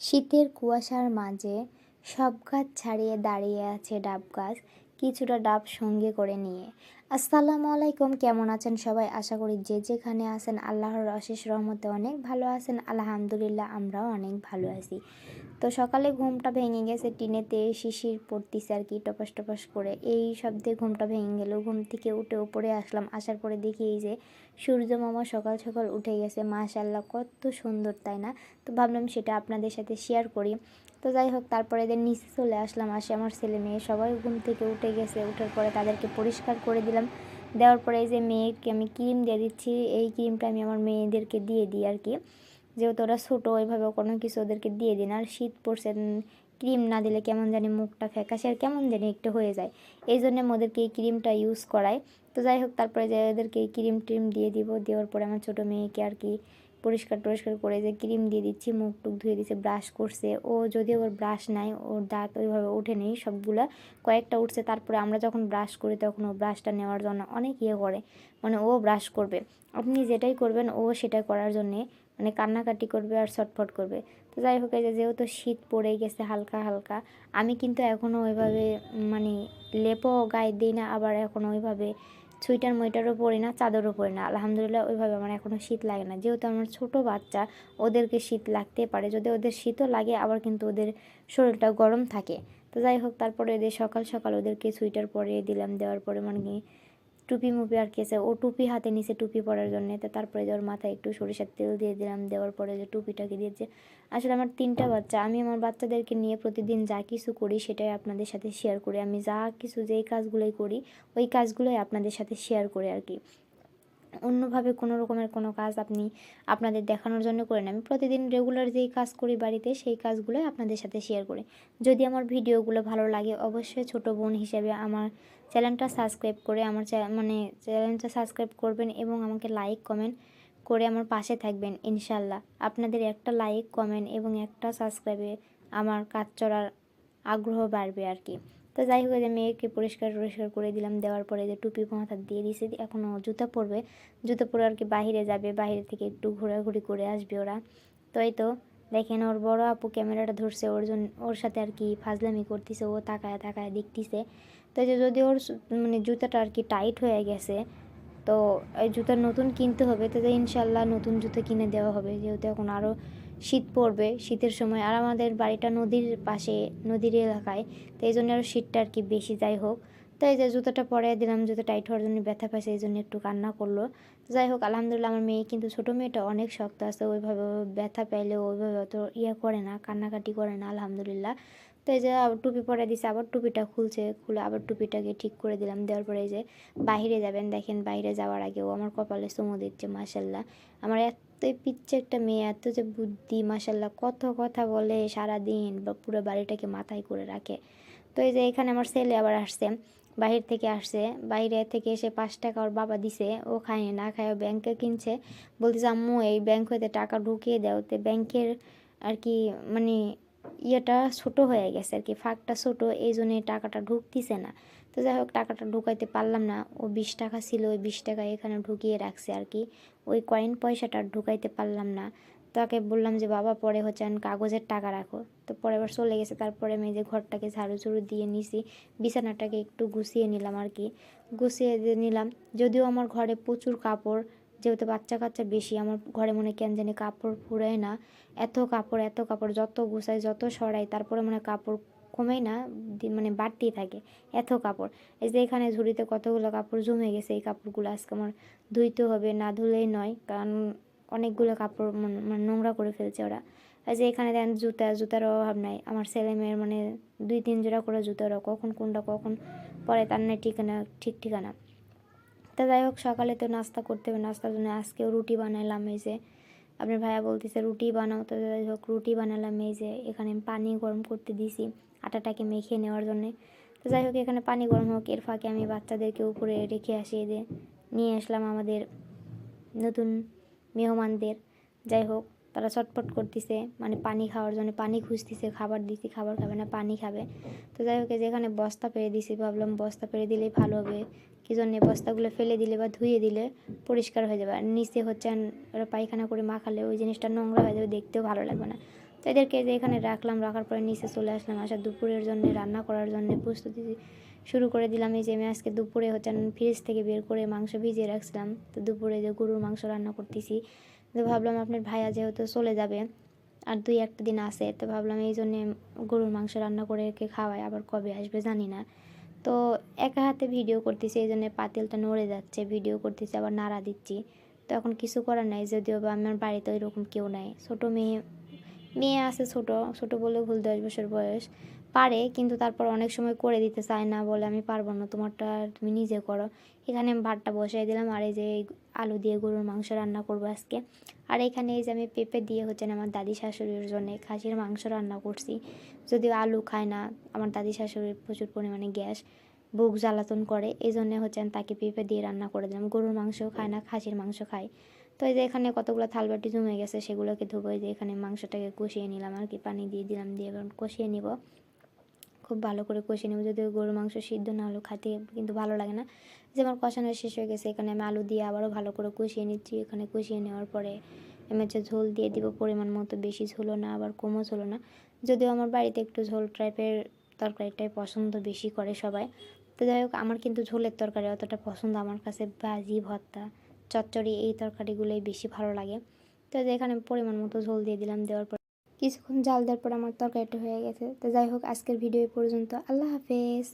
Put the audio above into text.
শীতের কুয়াশার মাঝে সব গাছ ছাড়িয়ে দাঁড়িয়ে আছে ডাব গাছ, কিছুটা ডাব সঙ্গে করে নিয়ে। আসসালামু আলাইকুম, কেমন আছেন সবাই? আশা করি যে যেখানে আছেন আল্লাহর অশেষ রহমতে অনেক ভালো আছেন। আলহামদুলিল্লাহ, আমরাও অনেক ভালো আছি। তো সকালে ঘুমটা ভেঙে গেছে, টিনেতে শিশির পড়তিছে আর কি, টপাস টপাস করে এই শব্দে ঘুমটা ভেঙে গেল। ঘুম থেকে উঠে উপরে আসলাম, আসার পরে দেখি এই যে সূর্য মামা সকাল সকাল উঠে গেছে। মাশাআল্লাহ, কত সুন্দর, তাই না? তো ভাবলাম সেটা আপনাদের সাথে শেয়ার করি। তো যাই হোক, তারপরে এদের নিচে চলে আসলাম। আসে আমার ছেলে মেয়ে সবাই ঘুম থেকে উঠে গেছে। উঠার পরে তাদেরকে পরিষ্কার করে দিলাম। দেওয়ার পরে এই যে মেয়েকে আমি ক্রিম দিয়ে দিচ্ছি। এই ক্রিমটা আমি আমার মেয়েদেরকে দিয়ে দিই আর কি, যেহেতু ওরা ছোটো, ওইভাবে কোনো কিছু ওদেরকে দিয়ে দিন। আর শীত পড়ছে, ক্রিম না দিলে কেমন জানি মুখটা ফ্যাকাশে আর কেমন জানি একটু হয়ে যায়, এই জন্য ওদেরকে এই ক্রিমটা ইউজ করায়। তো যাই হোক, তারপরে যে ওদেরকে এই ক্রিম ট্রিম দিয়ে দিব। দেওয়ার পরে আমার ছোটো মেয়েকে আর কি পরিষ্কার টরিষ্কার করে যে ক্রিম দিয়ে দিচ্ছি, মুখ টুক ধুয়ে দিচ্ছে, ব্রাশ করছে। ও যদিও ওর ব্রাশ নাই, ওর দাঁত ওইভাবে ওঠে নেই সবগুলা, কয়েকটা উঠছে। তারপরে আমরা যখন ব্রাশ করি তখন ও ব্রাশটা নেওয়ার জন্য অনেক ইয়ে করে, মানে ও ব্রাশ করবে। আপনি যেটাই করবেন ও সেটা করার জন্যে মানে কান্নাকাটি করবে আর ছটফট করবে। তো যাই হোক, এই যে যেহেতু শীত পড়ে গেছে হালকা হালকা, আমি কিন্তু এখনও ওইভাবে মানে লেপও গায়ে দিই না, আবার এখনও ওইভাবে সোয়েটার মইটারও পরি না, চাদরও পরি না। আলহামদুলিল্লাহ, ওইভাবে আমার এখনও শীত লাগে না। যেহেতু আমার ছোটো বাচ্চা, ওদেরকে শীত লাগতে পারে, যদি ওদের শীতও লাগে আবার কিন্তু ওদের শরীরটা গরম থাকে। তো যাই হোক, তারপরে ওদের সকাল সকাল ওদেরকে সোয়েটার পরিয়ে দিলাম। দেওয়ার পরে মানে টুপি মুপি আর কেছে, ও টুপি হাতে নিছে টুপি পরার জন্য। তো তারপরে যে ওর মাথায় একটু সরিষার তেল দিয়ে দিলাম। দেওয়ার পরে যে টুপিটাকে দিয়েছে। আসলে আমার 3টা বাচ্চা, আমি আমার বাচ্চাদেরকে নিয়ে প্রতিদিন যা কিছু করি সেটাই আপনাদের সাথে শেয়ার করি। আমি যা কিছু যেই কাজগুলোই করি ওই কাজগুলোই আপনাদের সাথে শেয়ার করি আর কি। অন্যভাবে কোনো রকমের কোনো কাজ আপনাদের দেখানোর জন্য করি না। আমি প্রতিদিন রেগুলার যেই কাজ করি বাড়িতে সেই কাজগুলোই আপনাদের সাথে শেয়ার করি। যদি আমার ভিডিওগুলো ভালো লাগে অবশ্যই ছোটো বোন হিসেবে আমার চ্যানেলটা সাবস্ক্রাইব করে চ্যানেলটা সাবস্ক্রাইব করবেন এবং আমাকে লাইক কমেন্ট করে আমার পাশে থাকবেন ইনশাল্লাহ। আপনাদের একটা লাইক কমেন্ট এবং একটা সাবস্ক্রাইবে আমার কাজ চলার আগ্রহ বাড়বে আর কি। তো যাই হোক, যে মেয়েকে পরিষ্কার করে দিলাম। দেওয়ার পরে যে টুপি মাথা দিয়ে দিয়েছি, এখনও জুতা পরবে। জুতা পরে আর কি বাহিরে যাবে, বাহিরে থেকে একটু ঘোরাঘুরি করে আসবে ওরা। তো এই তো দেখেন, ওর বড় আপু ক্যামেরাটা ধরছে, ওর সাথে আর কি ফাজলামি করতেছে, ও তাকায় তাকায় দেখতেছে। তো যে যদি ওর মানে জুতাটা আর কি টাইট হয়ে গেছে, তো এই জুতা নতুন কিনতে হবে। তো ইনশাল্লাহ নতুন জুতো কিনে দেওয়া হবে, যেহেতু এখন আরও শীত পড়বে, শীতের সময়। আর আমাদের বাড়িটা নদীর পাশে, নদীর এলাকায়, তো এই জন্য আরও শীতটা আর কি বেশি। যাই হোক, তো এই যে জুতোটা পরে দিলাম, জুতো টাইট হওয়ার জন্য ব্যথা পাইছে, এই জন্য একটু কান্না করলো। যাই হোক, আলহামদুলিল্লাহ, আমার মেয়ে কিন্তু ছোটো মেয়েটা অনেক শক্ত আছে, ওইভাবে ব্যথা পাইলে ওইভাবে অত করে না, কান্নাকাটি করে না আলহামদুলিল্লাহ। তো এই যে টুপি পরে দিছে, আবার টুপিটা খুলে আবার টুপিটাকে ঠিক করে দিলাম। দেওয়ার পরে এই যে বাহিরে যাবেন, দেখেন বাইরে যাওয়ার আগেও আমার কপালে চুমু দিচ্ছে। মাশাল্লাহ, আমার এতই পিচ্ছে একটা মেয়ে, এত যে বুদ্ধি, মাশাল্লাহ, কত কথা বলে সারাদিন, বা পুরো বাড়িটাকে মাথায় করে রাখে। তো এই যে এখানে আমার ছেলে আবার আসছে, বাহির থেকে আসছে। বাইরে থেকে এসে 5 টাকা ওর বাবা দিছে, ও খায়নি, না খায় ব্যাংকে কিনছে। বলতেছে আম্মু এই ব্যাংক হইতে টাকা ঢুকিয়ে দাও। তো ব্যাংকের আর কি মানে ইয়েটা ছোট হয়ে গেছে আর কি, ফাঁকটা ছোট, এই জন্য টাকাটা ঢুকতেছে না। তো যাই হোক, টাকাটা ঢুকাইতে পারলাম না। ও 20 টাকা ছিল, ওই 20 টাকা এখানে ঢুকিয়ে রাখছে আর কি, ওই কয়েন পয়সাটা ঢুকাইতে পারলাম না। তাকে বললাম যে বাবা পরে হচ্ছে কাগজের টাকা রাখো। তো পরে আবার চলে গেছে। তারপরে আমি যে ঘরটাকে ঝাড়ু ঝুড়ু দিয়ে নিছি, বিছানাটাকে একটু গুছিয়ে নিলাম আর কি, গুছিয়ে নিলাম। যদিও আমার ঘরে প্রচুর কাপড়, যেহেতু বাচ্চা কাচ্চা বেশি, আমার ঘরে মনে কেন জানি কাপড় ফুরায় না। এত কাপড় যত গুছাই যত সরাই তারপরে মনে কাপড় কমেই না, মানে বাড়তেই থাকে এত কাপড়। এই যে এখানে ঝুড়িতে কতগুলো কাপড় জমে গেছে, এই কাপড়গুলো আজকে আমার ধুইতে হবে, না ধুলেই নয়, কারণ অনেকগুলো কাপড় মানে নোংরা করে ফেলছে ওরা। এই যে এখানে দেন জুতারও অভাব নাই, আমার ছেলে মেয়ের মানে 2-3 জোড়া করে জুতারও, কখন কোনটা কখন পরে তার নাই ঠিক ঠিকানা। তা যাই হোক, সকালে তো নাস্তা করতে হবে, নাস্তার জন্য আজকেও রুটি বানালাম। এই যে আপনার ভাইয়া বলতেছে রুটি বানাও, তো যাই হোক রুটি বানালাম। এই যে এখানে পানি গরম করতে দিছি আটাটাকে মেখে নেওয়ার জন্যে। তো যাই হোক, এখানে পানি গরম হোক, এর ফাঁকে আমি বাচ্চাদেরকে উপরে রেখে আসি। এই যে নিয়ে আসলাম আমাদের নতুন মেহমানদের। যাই হোক, তারা চটপট করতেছে, মানে পানি খাওয়ার জন্য পানি খুঁজতেছে, খাবার দিছি, খাবার খাবে না, পানি খাবে। তো যাই হোক, যেখানে বস্তা পেরে দিছি, ভাবলাম বস্তা পেরে দিলেই ভালো হবে, কী জন্যে বস্তাগুলো ফেলে দিলে বা ধুয়ে দিলে পরিষ্কার হয়ে যাবে। আর নিচে হচ্ছে ওরা পায়খানা করে মাখালে ওই জিনিসটা নোংরা হয়ে যাবে, দেখতেও ভালো লাগবে না। তো এদেরকে যে এখানে রাখলাম, রাখার পরে নিচে চলে আসলাম, আসা দুপুরের জন্য রান্না করার জন্য প্রস্তুতি শুরু করে দিলাম। এই যে আমি আজকে দুপুরে হচ্ছে ফ্রিজ থেকে বের করে মাংস ভিজিয়ে রাখছিলাম, তো দুপুরে যে গরুর মাংস রান্না করতেছি। তো ভাবলাম আপনার ভাইয়া যেহেতু চলে যাবে আর 2-1 দিন আছে, তো ভাবলাম এই জন্যে গরুর মাংস রান্না করে রেখে খাওয়াই, আবার কবে আসবে জানি না। তো একা হাতে ভিডিও করতেছি, এই জন্য পাতিলটা নড়ে যাচ্ছে, ভিডিও করতেছি আবার নাড়া দিচ্ছি। তো এখন কিছু করার নাই, যদিও বা আমার বাড়িতে ওইরকম কেউ নাই, ছোটো মেয়ে মেয়ে আছে, ছোট বলে ভুল, 10 বছর বয়স, পারে কিন্তু তারপর অনেক সময় করে দিতে চায় না, বলে আমি পারবো না, তোমারটা তুমি নিজে করো। এখানে আমি ভাতটা বসাই দিলাম, আর এই যে আলু দিয়ে গরুর মাংস রান্না করবো আজকে। আর এখানে এই যে আমি পেঁপে দিয়ে হচ্ছে আমার দাদি শাশুড়ির জন্য খাসির মাংস রান্না করছি। যদিও আলু খায় না, আমার দাদি শাশুড়ির প্রচুর পরিমাণে গ্যাস, বুক জ্বালাতন করে, এই জন্যে হচ্ছে আমি তাকে পেঁপে দিয়ে রান্না করে দিলাম। গরুর মাংসও খায় না, খাসির মাংস খায়। তো এই যে এখানে কতগুলো থালবাটি জমে গেছে, সেগুলোকে ধুবো। এই যে এখানে মাংসটাকে কষিয়ে নিলাম আর কি, পানি দিয়ে দিলাম, দিয়ে এবার কষিয়ে নিব, খুব ভালো করে কষিয়ে নেব। যদিও গরুর মাংস সিদ্ধ না হলেও খাতে কিন্তু ভালো লাগে না। যে আমার কষানো শেষ হয়ে গেছে, এখানে আমি আলু দিয়ে আবারও ভালো করে কষিয়ে নিচ্ছি। এখানে কষিয়ে নেওয়ার পরে আমি হচ্ছে ঝোল দিয়ে দিব পরিমাণ মতো, বেশি ঝোলও না আবার কমও ঝোলও না। যদিও আমার বাড়িতে একটু ঝোল টাইপের তরকারিটাই পছন্দ বেশি করে সবাই। তো যাই হোক, আমার কিন্তু ঝোলের তরকারি অতটা পছন্দ, আমার কাছে ভাজি, ভর্তা, চচ্চড়ি এই তরকারিগুলোই বেশি ভালো লাগে। তো এখানে পরিমাণ মতো ঝোল দিয়ে দিলাম, দেওয়ার পর কিছুক্ষণ জাল দেওয়ার পর আমার তরকারিটা হয়ে গেছে। তো যাই হোক, আজকের ভিডিও পর্যন্ত। আল্লাহ হাফেজ।